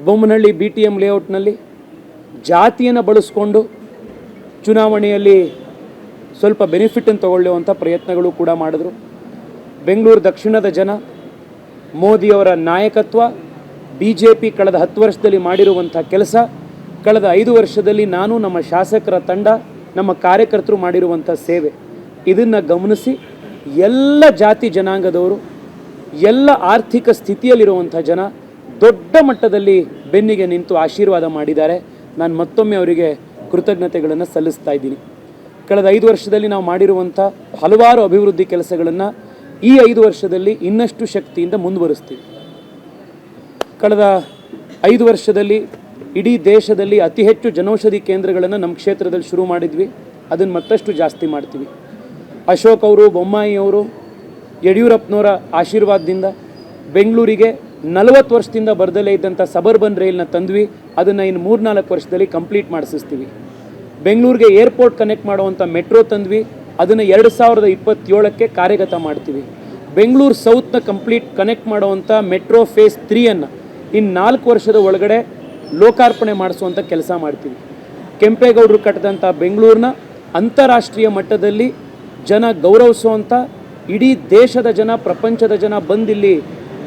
Bommanahalli BTM ಲೇಔಟ್ನಲ್ಲಿ ಜಾತಿಯನ್ನು ಬಳಸ್ಕೊಂಡು ಚುನಾವಣೆಯಲ್ಲಿ ಸ್ವಲ್ಪ ಬೆನಿಫಿಟನ್ನು ತಗೊಳ್ಳುವಂಥ ಪ್ರಯತ್ನಗಳು ಕೂಡ ಮಾಡಿದ್ರು. ಬೆಂಗಳೂರು ದಕ್ಷಿಣದ ಜನ ಮೋದಿಯವರ ನಾಯಕತ್ವ, BJP ಕಳೆದ 10 ವರ್ಷದಲ್ಲಿ ಮಾಡಿರುವಂಥ ಕೆಲಸ, ಕಳೆದ 5 ವರ್ಷದಲ್ಲಿ ನಾನು, ನಮ್ಮ ಶಾಸಕರ ತಂಡ, ನಮ್ಮ ಕಾರ್ಯಕರ್ತರು ಮಾಡಿರುವಂಥ ಸೇವೆ, ಇದನ್ನು ಗಮನಿಸಿ ಎಲ್ಲ ಜಾತಿ ಜನಾಂಗದವರು, ಎಲ್ಲ ಆರ್ಥಿಕ ಸ್ಥಿತಿಯಲ್ಲಿರುವಂಥ ಜನ ದೊಡ್ಡ ಮಟ್ಟದಲ್ಲಿ ಬೆನ್ನಿಗೆ ನಿಂತು ಆಶೀರ್ವಾದ ಮಾಡಿದ್ದಾರೆ. ನಾನು ಮತ್ತೊಮ್ಮೆ ಅವರಿಗೆ ಕೃತಜ್ಞತೆಗಳನ್ನು ಸಲ್ಲಿಸ್ತಾ ಇದ್ದೀನಿ. ಕಳೆದ 5 ವರ್ಷದಲ್ಲಿ ನಾವು ಮಾಡಿರುವಂಥ ಹಲವಾರು ಅಭಿವೃದ್ಧಿ ಕೆಲಸಗಳನ್ನು ಈ 5 ವರ್ಷದಲ್ಲಿ ಇನ್ನಷ್ಟು ಶಕ್ತಿಯಿಂದ ಮುಂದುವರಿಸ್ತೀವಿ. ಕಳೆದ 5 ವರ್ಷದಲ್ಲಿ ಇಡೀ ದೇಶದಲ್ಲಿ ಅತಿ ಹೆಚ್ಚು ಜನೌಷಧಿ ಕೇಂದ್ರಗಳನ್ನು ನಮ್ಮ ಕ್ಷೇತ್ರದಲ್ಲಿ ಶುರು ಮಾಡಿದ್ವಿ. ಅದನ್ನು ಮತ್ತಷ್ಟು ಜಾಸ್ತಿ ಮಾಡ್ತೀವಿ. ಅಶೋಕ್ ಅವರು, ಬೊಮ್ಮಾಯಿ ಅವರು, ಯಡಿಯೂರಪ್ಪನವರ ಆಶೀರ್ವಾದದಿಂದ ಬೆಂಗಳೂರಿಗೆ 40 ವರ್ಷದಿಂದ ಬರದಲ್ಲೇ ಇದ್ದಂಥ ಸಬರ್ಬನ್ ರೈಲ್ನ ತಂದ್ವಿ. ಅದನ್ನು ಇನ್ನು 3-4 ವರ್ಷದಲ್ಲಿ ಕಂಪ್ಲೀಟ್ ಮಾಡಿಸ್ತೀವಿ. ಬೆಂಗಳೂರಿಗೆ ಏರ್ಪೋರ್ಟ್ ಕನೆಕ್ಟ್ ಮಾಡುವಂಥ ಮೆಟ್ರೋ ತಂದ್ವಿ. ಅದನ್ನು 2027ಕ್ಕೆ ಕಾರ್ಯಗತ ಮಾಡ್ತೀವಿ. ಬೆಂಗಳೂರು ಸೌತ್ನ ಕಂಪ್ಲೀಟ್ ಕನೆಕ್ಟ್ ಮಾಡುವಂಥ ಮೆಟ್ರೋ ಫೇಸ್ 3ಅನ್ನು ಇನ್ನು 4 ವರ್ಷದ ಒಳಗಡೆ ಲೋಕಾರ್ಪಣೆ ಮಾಡಿಸುವಂಥ ಕೆಲಸ ಮಾಡ್ತೀವಿ. ಕೆಂಪೇಗೌಡರು ಕಟ್ಟಿದಂಥ ಬೆಂಗಳೂರನ್ನ ಅಂತಾರಾಷ್ಟ್ರೀಯ ಮಟ್ಟದಲ್ಲಿ ಜನ ಗೌರವಿಸುವಂಥ, ಇಡೀ ದೇಶದ ಜನ, ಪ್ರಪಂಚದ ಜನ ಬಂದಿಲ್ಲಿ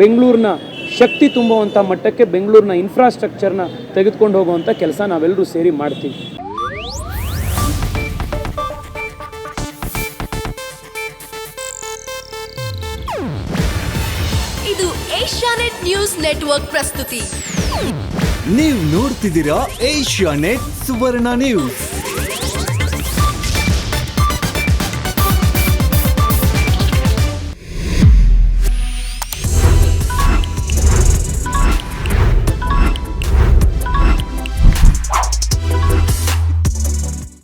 ಬೆಂಗಳೂರನ್ನ ಶಕ್ತಿ ತುಂಬುವಂಥ ಮಟ್ಟಕ್ಕೆ ಬೆಂಗಳೂರಿನ ಇನ್ಫ್ರಾಸ್ಟ್ರಕ್ಚರ್ನ ತೆಗೆದುಕೊಂಡು ಹೋಗುವಂಥ ಕೆಲಸ ನಾವೆಲ್ಲರೂ ಸೇರಿ ಮಾಡ್ತೀವಿ. ಇದು ಏಷ್ಯಾನೆಟ್ ನ್ಯೂಸ್ ನೆಟ್ವರ್ಕ್ ಪ್ರಸ್ತುತಿ. ನೀವು ನೋಡ್ತಿದ್ದೀರಾ ಏಷ್ಯಾನೆಟ್ ಸುವರ್ಣ ನ್ಯೂಸ್.